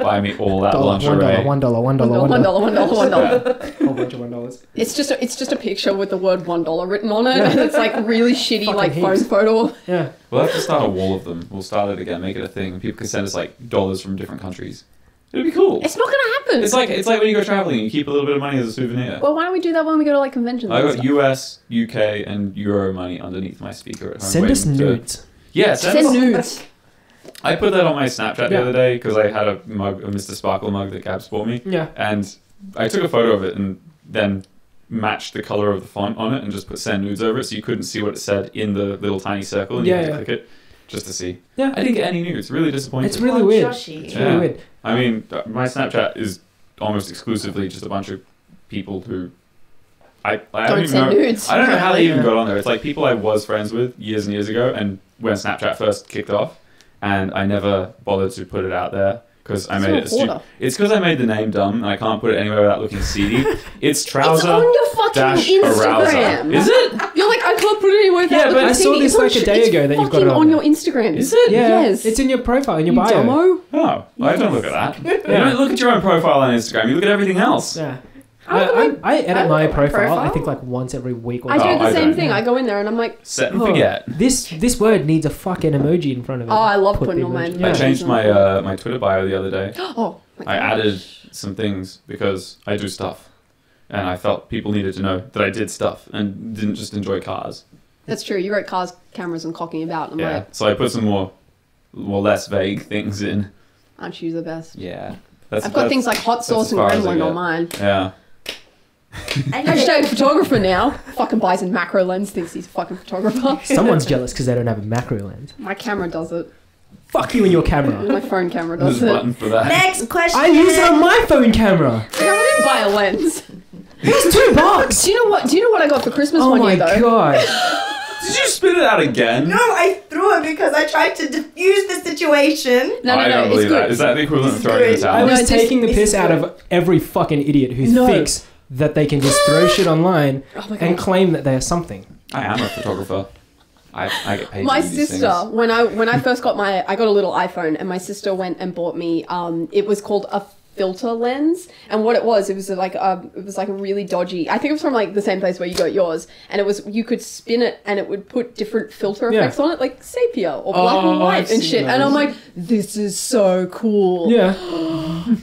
Buy me all that $1, lingerie. $1, $1, $1, $1, $1. Whole bunch of $1. It's just a picture with the word $1 written on it, and it's like really shitty Fucking like phone heaps. photo. Yeah. We'll have to start a wall of them. We'll start it again, make it a thing. People can send us like dollars from different countries. It'd be cool. It's not gonna happen. It's like when you go traveling, you keep a little bit of money as a souvenir. Well, why don't we do that when we go to like conventions? I and got stuff? US, UK, and Euro money underneath my speaker at home. Send us waiting to- nudes. Yeah, Send nudes. I put that on my Snapchat the Yeah. other day because I had a Mr. Sparkle mug that Gabs bought me. Yeah. And I took a photo of it and then matched the color of the font on it and just put send nudes over it so you couldn't see what it said in the little tiny circle and you had to click it just to see. Yeah. I didn't get any nudes. Really disappointed. It's really weird. Joshy. It's Yeah. really weird. I mean, my Snapchat is almost exclusively just a bunch of people who I don't Don't even send know. nudes. I don't know how they even Yeah. got on there. It's like people I was friends with years and years ago, and when Snapchat first kicked off, and I never bothered to put it out there because I It's made not it. border. It's because I made the name dumb, and I can't put it anywhere without looking seedy. It's It's trouser on your fucking dash Instagram. arouser. Is it? You're like, I can't put it anywhere without Yeah, but looking I saw seedy. this It's on like a sh- day it's ago that you've got fucking it on on there. your Instagram. Is it? Yeah. Yes. It's in your profile, in your You bio. dumbo. Oh, well, I don't look at that. You don't look at your own profile on Instagram. You look at everything else. Yeah. I look at I edit I my look at my profile, I profile. think like once every week or I do Oh, the I same don't. thing. I go in there and I'm like, Set and Oh. forget. This word needs a fucking emoji in front of it. oh, I love Put putting the on my. emoji. I Yeah. changed my my Twitter bio the other day. Oh, my I God. added some things because I do stuff, and I felt people needed to know that I did stuff and didn't just enjoy cars. That's true. You wrote cars, cameras, and cocking about. I'm Yeah, like, so I put some more less vague things in. aren't you the best? Yeah, I've got things like hot sauce as and far as I gremlin get. on mine. Yeah, And Hashtag photographer now. Fucking buys in macro lens, thinks he's a fucking photographer. Someone's jealous because they don't have a macro lens. My camera does it. Fuck you and your camera. My phone camera there's does a it. button for that. Next question. I use it on my phone camera. Yeah, I didn't buy a lens. It's $2. Do you know what? Do you know what I got for Christmas Oh one my year though? god. Did you spit it out again? No, I threw it because I tried to diffuse the situation. No, I don't it's believe good. that. Is that the equivalent of It's throwing in good. the I towel? was this- taking the this piss is out good. of every fucking idiot who No. thinks that they can just throw shit online Oh my and God. claim that they are something. I am a photographer. I get paid My to do these sister, things. when I first got I got a little iPhone, and my sister went and bought me. It was called a filter lens, and what it was like a really dodgy. I think it was from like the same place where you got yours, and it was you could spin it and it would put different filter Yeah. effects on it, like sepia or black and Oh, white I've and seen shit. And I'm those. like, this is so cool. Yeah.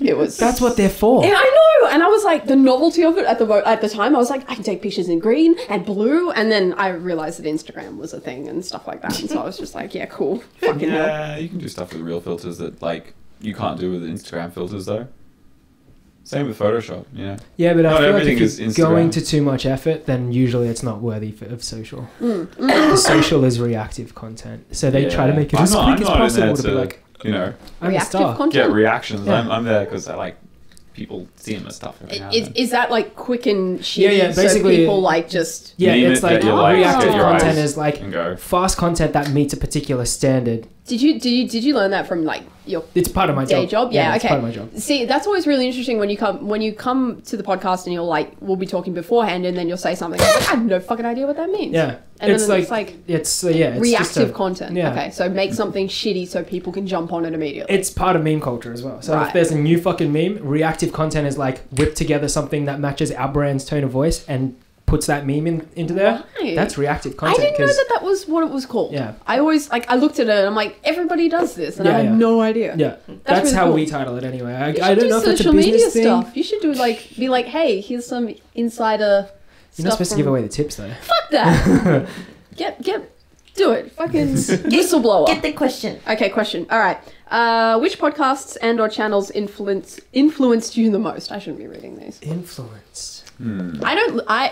It was. That's what they're for. Yeah, I know, and I was like, the novelty of it at the time, I was like, I can take pictures in green and blue, and then I realized that Instagram was a thing and stuff like that, and so I was just like, yeah, cool, fucking hell. Yeah, you can do stuff with real filters that like you can't do with Instagram filters though. Same with Photoshop, you know. Yeah, but I Not feel like everything if is you're Instagram. going to too much effort, then usually it's not worthy of social. Mm. Because social is reactive content, so they try to make it I'm as not- quick I'm as not in possible there to be like, you know, I'm a Reactive star. content. get reactions. Yeah. I'm there because I like people seeing my stuff every now and Is, then. is that like quick and shitty? Yeah, so basically- people like just. Yeah, Meme it's it, like get your likes, reactive get your content eyes. is like And go. fast content that meets a particular standard. Did you learn that from like your It's part of my day job? Yeah, it's okay. part of my job. See, that's always really interesting when you come to the podcast and you're like, we'll be talking beforehand, and then you'll say something. I'm like, I have no fucking idea what that means. Yeah, And it's then like it's like it's yeah, it's just reactive a, content. yeah. Okay, so make something shitty so people can jump on it immediately. It's part of meme culture as well. So Right. if there's a new fucking meme, reactive content is like whip together something that matches our brand's tone of voice and puts that meme into there. Right. That's reactive I content. didn't know 'cause- that was what it was called. Yeah. I always I looked at it and I'm like, everybody does this, and I Yeah, had yeah. no idea. Yeah, that's really how cool. we title it anyway. You I should don't do know if it's a social media business thing. stuff. You should do be like, hey, here's some insider. You're not stuff supposed to from- give away the tips though. Fuck that. Do it. Fucking whistleblower. Get the question. Okay, question. All right. Which podcasts and or channels influenced you the most? I shouldn't be reading these. Influenced. Here's Maybe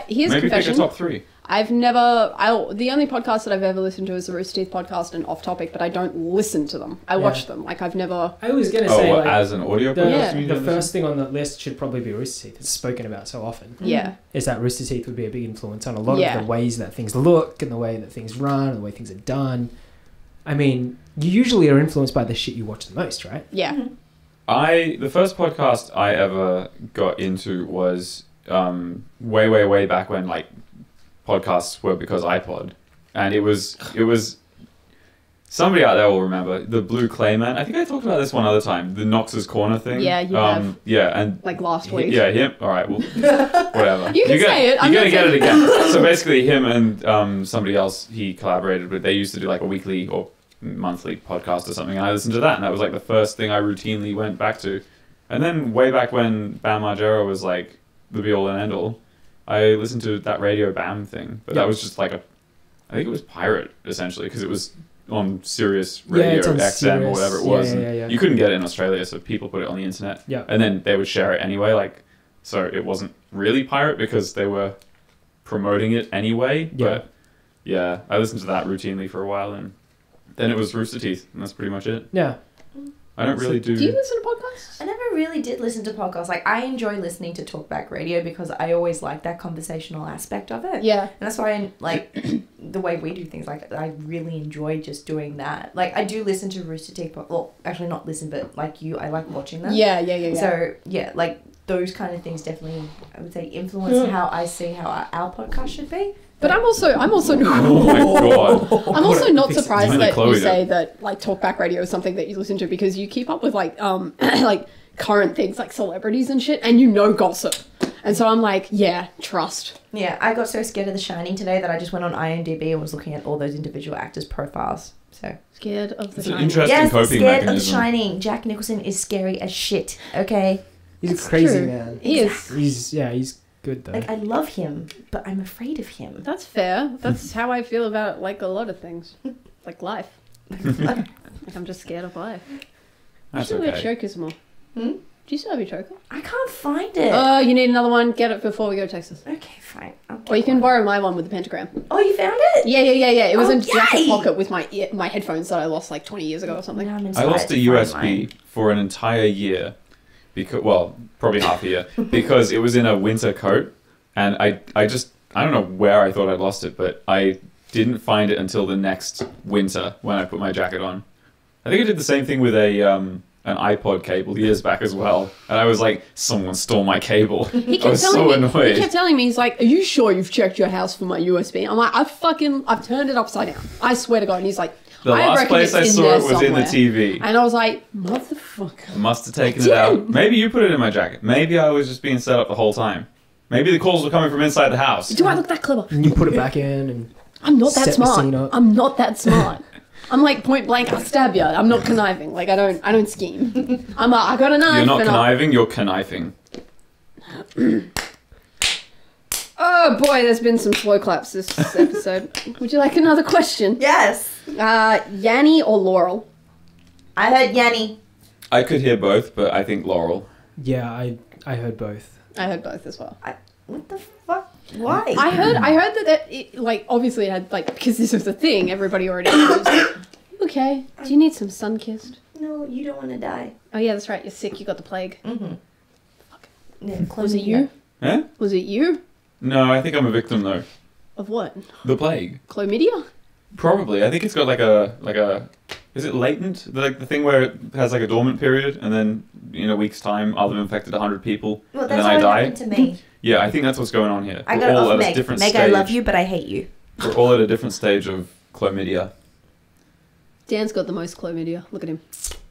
pick a confession. top 3. The only podcast that I've ever listened to is the Rooster Teeth podcast and Off Topic, but I don't listen to them. I watch them. Like I've never. I was gonna Oh, say what, like, as an audio the, podcast? Yeah. you mean the to first thing on the list should probably be Rooster Teeth. It's spoken about so often. Yeah. Is that Rooster Teeth would be a big influence on a lot Yeah. of the ways that things look and the way that things run and the way things are done. I mean, you usually are influenced by the shit you watch the most, right? Yeah. The first podcast I ever got into was way back when like podcasts were because iPod, and it was somebody out there will remember the Blue Clayman. I think I talked about this one other time, the Knox's Corner thing. Yeah, you have. Yeah, and Like last week. yeah, him. All right, well, whatever. You can say it. I'm You're gonna not get it saying- again. So basically, him and somebody else he collaborated with. They used to do like a weekly or monthly podcast or something. And I listened to that, and that was like the first thing I routinely went back to. And then way back when Bam Margera was like the be all and end all, I listened to that Radio Bam thing. But Yeah. that was just like I think it was pirate essentially because it was on Sirius Yeah, Radio it's on XM or Sirius. whatever it Yeah, was. yeah, and yeah, yeah. You couldn't get it in Australia, so people put it on the internet. Yeah. And then they would share it anyway, like, so it wasn't really pirate because they were promoting it anyway. Yeah. But yeah, I listened to that routinely for a while, and then it was Rooster Teeth, and that's pretty much it. Yeah. I don't really do. Do you listen to podcasts? I never really did listen to podcasts. Like, I enjoy listening to talkback radio because I always like that conversational aspect of it. Yeah. And that's why I like the way we do things. Like, I really enjoy just doing that. Like, I do listen to Rooster Teeth. Well, actually not listen, but like you, I like watching them. Yeah. So, yeah, like, those kind of things definitely, I would say, influence how I see how our podcast should be. But I'm also Oh my god. I'm also not Fix it. surprised Only that Chloe you did. say that like talkback radio is something that you listen to because you keep up with like like current things like celebrities and shit, and you know gossip. And so I'm like, yeah, trust. Yeah, I got so scared of The Shining today that I just went on IMDb and was looking at all those individual actors' profiles. So Scared of the It's an Shining. interesting yes, coping scared of The mechanism. Shining. Jack Nicholson is scary as shit. Okay, He's It's a crazy true. man. He is. He's good though. like I love him, but I'm afraid of him. That's fair. That's how I feel about like a lot of things, like life. Like I'm just scared of life. That's you still have okay. chokers more. Hmm? Do you still have your choker? I can't find it. Oh, you need another one. Get it before we go to Texas. Okay, fine. I'll get Or you can one. borrow my one with the pentagram. Oh, you found it? Yeah. It was in Oh, the jacket yay! pocket with my headphones that I lost like 20 years ago or something. Now I'm I inspired lost a to find USB mine. for an entire year, because probably half a year, because it was in a winter coat, and I don't know where I thought I'd lost it, but I didn't find it until the next winter when I put my jacket on. I think I did the same thing with an iPod cable years back as well, and I was like, someone stole my cable. He I was so He annoyed. kept telling me, he's like, "Are you sure you've checked your house for my USB?" I'm like, I've turned it upside down. I swear to God. And he's like, The I last reckon place it's I in saw there it was in the somewhere. TV. And I was like, motherfucker. Must have taken it out. Maybe you put it in my jacket. Maybe I was just being set up the whole time. Maybe the calls were coming from inside the house. Do I look that clever? And you put it back in and I'm not that Set the smart. scene up. I'm not that smart. I'm like point blank. I'll stab you. I'm not conniving. Like I don't scheme. I got a knife. You're not and conniving, you're conniving. Oh boy, there's been some slow claps this episode. Would you like another question? Yes. Yanni or Laurel? I heard Yanni. I could hear both, but I think Laurel. yeah, I heard both. I heard both as well. What the fuck? Why? I heard that it, like obviously it had like because this was a thing everybody already knows. Okay, do you need some sun kissed? No, you don't want to die. Oh yeah, that's right. You're sick. You got the plague. Mm-hmm. Yeah, Was it you? Eh? Was it you? No, I think I'm a victim though. Of what? The plague. Chlamydia? Probably. I think it's got like a is it latent? Like the thing where it has like a dormant period and then in a week's time I'll have infected 100 people Well, and that's then I what die. happened to me. Yeah, I think that's what's going on here. I We're got it all off at a Meg. different Meg, stage. I love you, but I hate you. We're all at a different stage of chlamydia. Dan's got the most chlamydia. Look at him.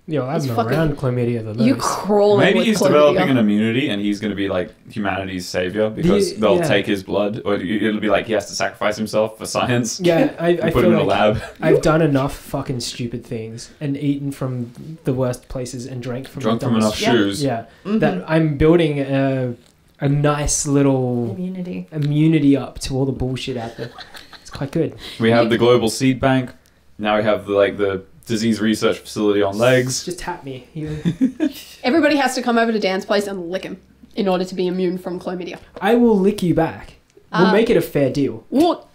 Yo, I'm He's fucking- around chlamydia the most. You crawling Maybe with he's chlamydia. developing an immunity and he's going to be like humanity's savior because they'll yeah. take his blood, or it'll be like he has to sacrifice himself for science. Yeah, I Put feel him in a like lab. I've done enough fucking stupid things and eaten from the worst places and drank from Drunk the from enough dumbest- shoes. Yeah, Mhm. that I'm building a nice little Immunity. immunity up to all the bullshit out there. It's quite good. We have the global seed bank. Now we have the disease research facility on legs. Just tap me. You- Everybody has to come over to Dan's place and lick him in order to be immune from chlamydia. I will lick you back. We'll make it a fair deal. Well,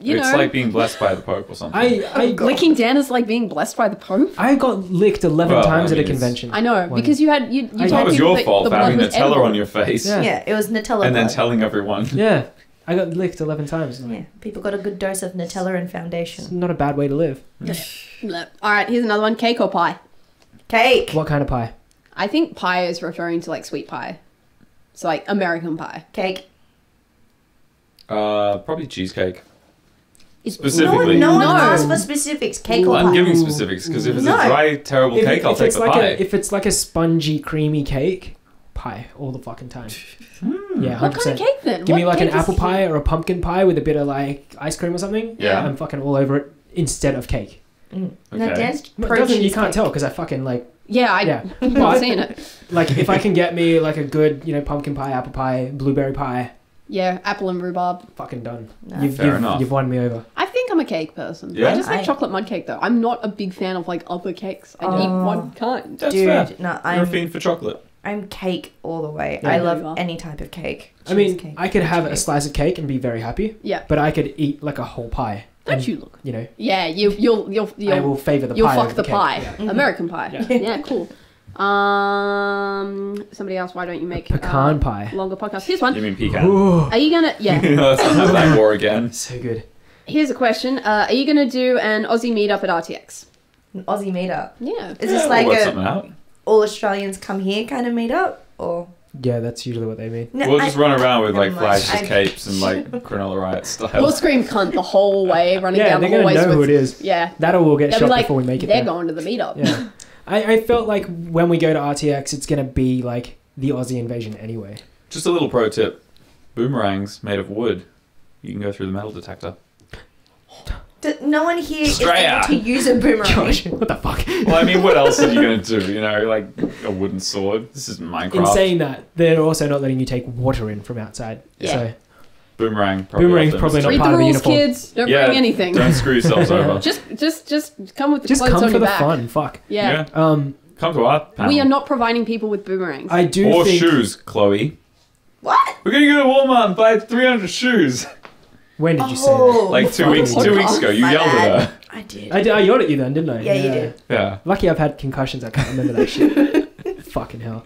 you It's know, like being blessed by the Pope or something. I licking Dan is like being blessed by the Pope. I got licked 11 Well, times I at a mean, it's- convention. I know One. because you had you. I That had was people your that fault the for blood having was Nutella edible. on your face Yeah. Yeah, it was Nutella and then blood. telling everyone. Yeah, I got licked 11 times. Yeah, people got a good dose of Nutella and It's foundation. not a bad way to live. Bleh. All right, here's another one: cake or pie? Cake. What kind of pie? I think pie is referring to like sweet pie, so like American pie. Cake. Probably cheesecake. It's Specifically. No one No. asked for specifics. Cake or I'm pie. giving specifics because if it's No. a dry, terrible cake, I'll take it's the like pie. if it's like a spongy, creamy cake, pie all the fucking time. Yeah, 100%. What kind of cake then? Give me What like an cake is- apple pie or a pumpkin pie with a bit of like ice cream or something. Yeah. I'm fucking all over it instead of cake. No, Okay. Dan's But pro it doesn't- you cheesecake. can't tell because I fucking like Yeah, yeah. I'm But- not seeing it. Like if I can get me like a good pumpkin pie, apple pie, blueberry pie, Yeah, apple and rhubarb. fucking done. No. You've Fair enough. you've won me over. I think think I'm a cake person. Yeah? I just like I- chocolate mud cake though. I'm not a big fan of like other cakes. I eat Oh. one kind. That's Dude, fair. no, You're a I'm fiend for chocolate. cake all the way. Yeah. I Yeah, you are. love any type of cake. I mean, Cheesecake, I could have a cheesecake. slice of cake and be very happy, Yeah. but I could eat like a whole pie. Don't And, you look? You know, Yeah, you'll I will favor the you'll pie. fuck over the cake. pie. Yeah. Mhm. American pie. Yeah. Yeah, cool. Somebody else. Why don't you make Pecan pie. longer podcast? Here's You one. mean pecan? Ooh, Are you gonna? Yeah. Let's not have that war again. so good. Here's a question. Are you gonna do an Aussie meetup at RTX? An Aussie meetup. Yeah. Is this We'll like work a something out. all Australians come here kind of meetup? Or Yeah, that's usually what they mean. no, We'll just run around with like never mind. flags, capes, and like Cronulla Riot style. We'll scream cunt the whole way, running Yeah, down the they're gonna hallways know who with. it is. Yeah. That or we'll get They'll be shot like, before we make it they're there. going to the meetup. Yeah. I felt like when we go to RTX, it's gonna be like the Aussie invasion anyway. Just a little pro tip: boomerangs made of wood. You can go through the metal detector. No one here is Australia. able to use a boomerang. Gosh, what the fuck? Well, I mean, what else are you gonna do? You know, like a wooden sword. This is Minecraft. In saying that, they're also not letting you take water in from outside. Yeah. So Boomerang. Probably Boomerang's off probably limits. not Read part the of the rules, uniform. kids. Don't Yeah, bring anything. Don't screw yourselves over. Just come with the just clothes come on for your the back. fun. Fuck. Yeah. Come to our panel. We are not providing people with boomerangs. I do Or think. shoes, Chloe. What? We're gonna go to Walmart and buy 300 shoes. When did you say Oh. that? Like two fucking weeks podcast. ago. You My yelled bad. at her. I did. I yelled at you then, didn't I? Yeah, you did. Yeah. Lucky I've had concussions. I can't remember that shit. Fucking hell.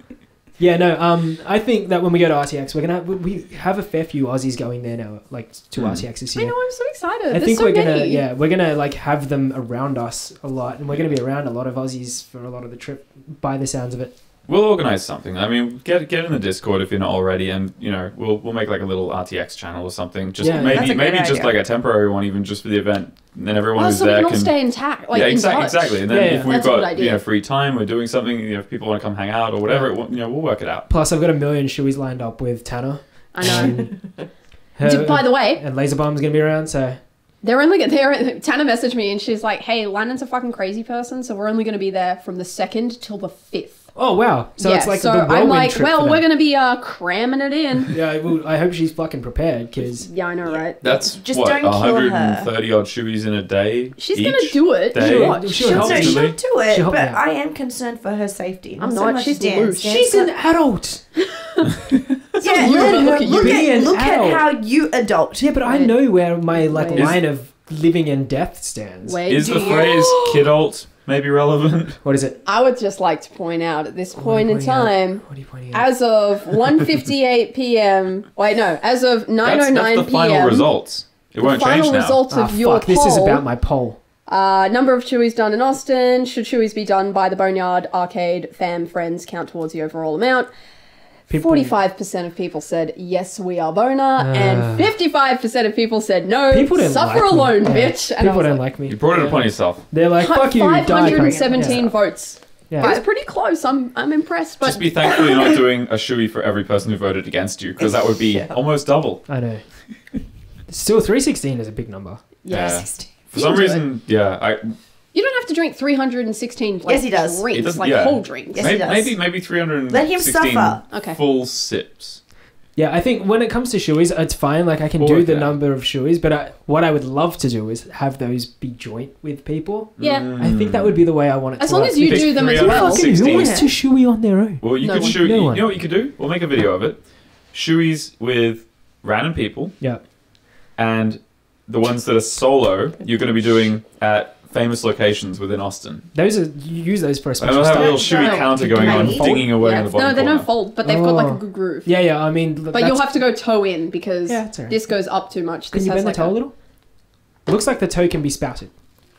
Yeah, no. I think that when we go to RTX, we have a fair few Aussies going there now, like to RTX this I year. know, I'm so excited. I There's think so we're many. gonna we're gonna like have them around us a lot, and we're gonna be around a lot of Aussies for a lot of the trip. By the sounds of it, We'll organize something. I mean, get in the Discord if you're not already, and you know, we'll make like a little RTX channel or something. Just Yeah. That's a maybe great just idea. like a temporary one, even just for the event. And then everyone Oh, who's so we there can all can. stay intact. Like, Yeah, in touch. exactly. And then Yeah, if yeah. we've That's a good got idea. free time, we're doing something. You know, if people want to come hang out or whatever, you know, we'll work it out. plus I've got a million shoeies lined up with Tanner. I know. And her- By the way, and Laserbomb's gonna be around, so Tana messaged me and she's like, "Hey, Lannon's a fucking crazy person, so we're only going to be there from the 2nd till the 5th." oh wow, so yeah, it's like so the I'm whirlwind like, trip well, for we're them. going to be cramming it in. Yeah, well, I hope she's fucking prepared because Yeah, I know, right? That's Just what don't kill her. 130 odd shoeys in a day. She's each? going to do it. day. She'll She'll watch. She'll, help no, me. she'll do it, She'll help but me out. I am concerned for her safety. I'm Not so not, much she's Dan. loose. Dan's she's got- an adult. Yeah, you, but look at you. Be an look at adult. how you adult. Yeah, but I Right. know where my like Wait. line of living and death stands. Wait, Is do the you- phrase kidult maybe relevant? What is it? I would just like to point out at this point in pointing out? time, What are you pointing at? as of 1:58 p.m. Wait, no, as of 9:09 That's the final p.m. results. It The won't change final now. results Ah, of your fuck, this is poll. about my poll. Number of Chewies done in Austin. Should Chewies be done by the Boneyard Arcade fam friends count towards the overall amount? People- 45% of people said yes, we are boner, and 55% of people said no. People don't Suffer like me. alone, Yeah. bitch. And I People was don't like, like me. You brought it Yeah. upon yourself. They're like, fuck you, die. 517 Yeah. votes. Yeah. It's pretty close. I'm impressed, but Just be thankful you're not doing a shoey for every person who voted against you, because that would be Yeah. almost double. I know. Still, 316 is a big number. Yeah. yes. For You some can do reason, yeah, You don't have to drink 316 like, Yes, he does. He drinks, does- like yeah. whole drinks. Yes, he does. maybe 316 Let him suffer. Okay. full sips. Yeah, I think when it comes to shoeys, it's fine. Like, I can Or do the that. number of shoeys, but what I would love to do is have those be joint with people. Yeah. I think that would be the way I want it As to long work. as you Pick do them as three well. out of Fucking, who 16. wants to shoey on their own? Well, you No could one. shoey. No You one. know what you could do? We'll make a video of it. Shoeys with random people, Yeah. and the ones that are solo, you're going to be doing at famous locations within Austin. Those are, you use those for a And special we'll have a stuff. little shoey No. counter going Can on, they dinging away Yeah. in the bottom No, they corner. don't fold, but they've got like a Oh. good groove. Yeah, I mean, But you'll have to go toe in because Yeah, that's all right. this goes up too much. Can This you has bend the like toe a little? Looks like the toe can be spouted.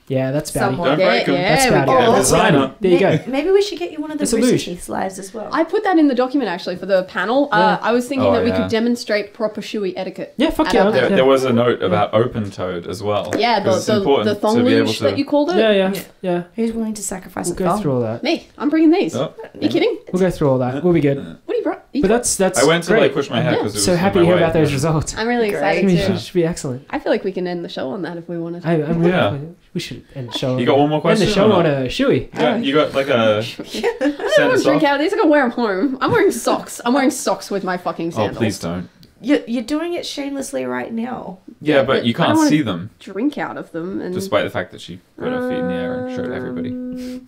Yeah, that's spouty. Somewhat. Don't There, break 'em. yeah, That's we about go. it. Yeah, Oh, designer. There you go. Maybe we should get you one of the It's a Rooster luge. Teeth slides as well. I put that in the document actually for the panel. Yeah. I was thinking Oh, that we yeah. could demonstrate proper shoey etiquette. Yeah, fuck At yeah. our There, panel. there was a note about open-toed as well. Yeah, 'cause it's the important thong to be able luge to. that you called it. Yeah, yeah. Who's willing to sacrifice We'll a go thong? through all that. Me, I'm bringing these. Oh. Are you kidding? We'll go through all that. We'll be good. What are you brought? But that's I went to great. like push my hair Yeah. because it was So in happy my to hear way. about those results. I'm really Great. excited I mean, too. it should be excellent. I feel like we can end the show on that if we wanted. I'm really, Yeah. we should end the show. You got one more question? End the show or on not? a shoey. Yeah, you got like a. I Send don't want us to drink off. out of these. I can wear them home. I'm wearing socks. I'm wearing socks with my fucking Oh, sandals. please don't. You're doing it shamelessly right now. Yeah, but but you I don't can't wanna- see them, Drink out of them. And despite the fact that she put her feet in the air and showed everybody.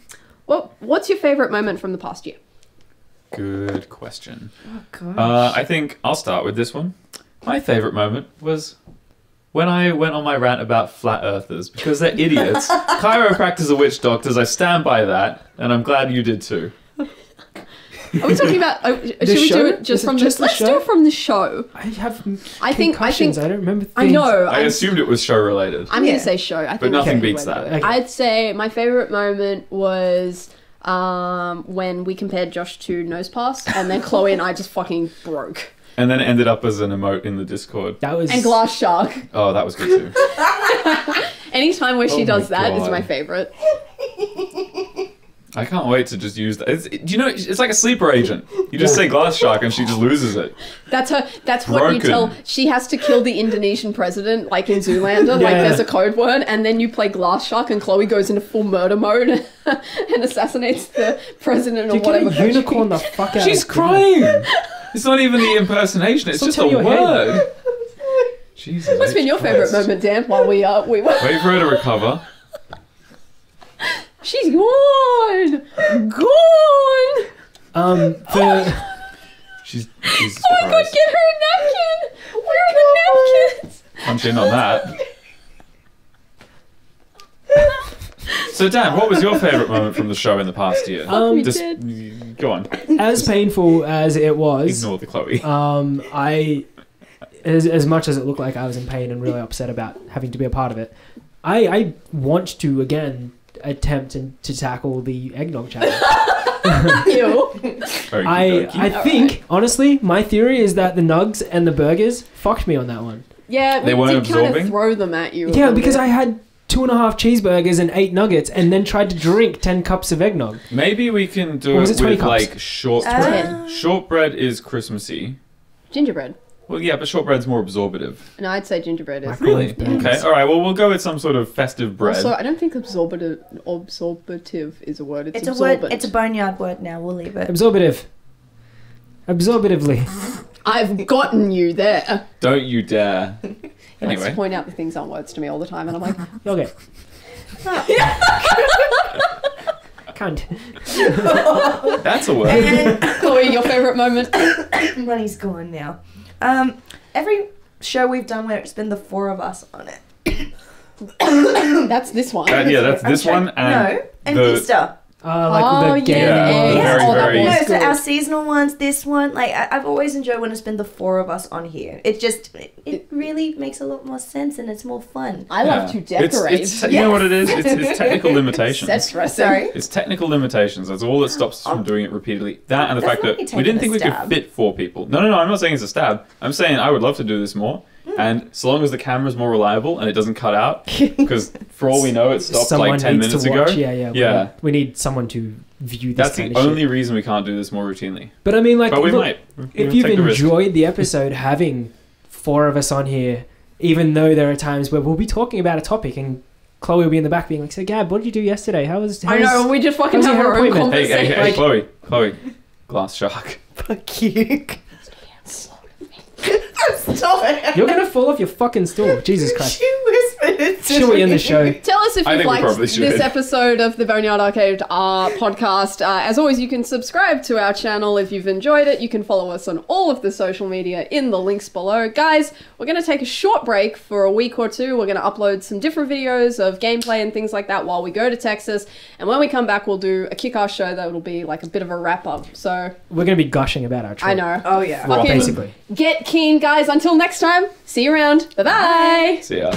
What's your favorite moment from the past year? Good question. Oh god. I think I'll start with this one. My favorite moment was when I went on my rant about flat earthers because they're idiots. Chiropractors are witch doctors. I stand by that, and I'm glad you did too. Are we talking about? Should we show? do it just Is it from just the? the Let's show? do it from the show. I have I think. concussions. I don't remember things. I know. I assumed it was show related. I'm Yeah. gonna say show. I think But that's nothing a good beats way to that. do it. Okay. I'd say my favorite moment was when we compared Josh to Nosepass, and then Chloe and I just fucking broke. And then it ended up as an emote in the Discord. That was And Glass Shark. Oh, that was good too. Anytime where she Oh does my that is God. my favorite. I can't wait to just use that. Do you know, it's like a sleeper agent. You just say glass shark and she just loses it. That's her. That's what you Broken. tell. She has to kill the Indonesian president, like in Zoolander. Like Yeah. there's a code word, and then you play Glass Shark, and Chloe goes into full murder mode and assassinates the president or you get whatever. a country. unicorn the fuck out. She's of crying. It's not even the impersonation. It's So just tell a your head. word. Jesus. What's been your favorite Christ. moment, Dan? While we were. Wait for her to recover. She's gone. Gone. For Jesus Oh my god, Christ. get her a napkin. Where are the napkins? Punch in on that. So Dan, what was your favourite moment from the show in the past year? We Just did. go on. as painful as it was, Ignore the Chloe. I, as much as it looked like I was in pain and really upset about having to be a part of it, I want to again attempt to tackle the eggnog challenge. Ew. Okey I dokey. think honestly, my theory is that the nugs and the burgers fucked me on that one. Yeah, They we weren't did kind absorbing? of throw them at you. a Yeah, little because bit. I had 2.5 cheeseburgers and 8 nuggets, and then tried to drink 10 cups of eggnog. Maybe we can do Or was it it 20 with cups? like shortbread. Ah. Shortbread is Christmassy. Gingerbread. Well, yeah, but shortbread's more absorbative. No, I'd say gingerbread is. Really? Microwave Okay. All right. Well, we'll go with some sort of festive bread. Also, I don't think absorbative is a word. It's It's a absorbent. word. It's a boneyard word now. We'll leave it. Absorbative. Absorbatively. I've gotten you there. Don't you dare. He likes to Anyway. point out the things aren't words to me all the time, and I'm like, Okay. Cunt. That's a word. And Chloe, your favorite moment? money's gone now. Every show we've done where it's been the four of us on it. That's this one. Yeah, that's this Okay. one and no, and the- Easter. Like Oh, the game. yeah, the eggs. very, Oh, that very- was No, so good. our seasonal ones, this one, like I've always enjoyed when it's been the four of us on here. It just it really makes a lot more sense and it's more fun. I love to decorate. You know what it is? It's technical limitations. That's dressing. Sorry. It's technical limitations. That's all that stops us from doing it repeatedly. That and the That's fact not that me we taking didn't a think we could stab. fit 4 people. No, I'm not saying it's a stab. I'm saying I would love to do this more. And so long as the camera's more reliable and it doesn't cut out, because for all we know, it stopped Someone like 10 needs minutes to ago. watch. Yeah. Yeah. We need someone to view this That's the kind of only shit. reason we can't do this more routinely. But I mean, like, But we look, might. if We'll you've take the risk. enjoyed the episode, having 4 of us on here, even though there are times where we'll be talking about a topic and Chloe will be in the back being like, "So, Gab, what did you do yesterday? How was?" I know, we just fucking how's have your our own appointment? conversation. Hey, Like- Chloe, glass shark. Fuck you. Stop it. You're gonna fall off your fucking stool. Jesus Christ! She whispered it to Should we end me. the show? Tell us if I you've think we liked probably should. this episode of the Boneyard Arcade podcast. As always, you can subscribe to our channel if you've enjoyed it. You can follow us on all of the social media in the links below. Guys, we're going to take a short break for a week or two. We're going to upload some different videos of gameplay and things like that while we go to Texas. And when we come back, we'll do a kick-ass show that will be like a bit of a wrap-up. So, We're gonna be gushing about our trip. I know. Oh yeah. Fucking Basically. get keen, guys. Until next time, see you around. Bye-bye. See ya.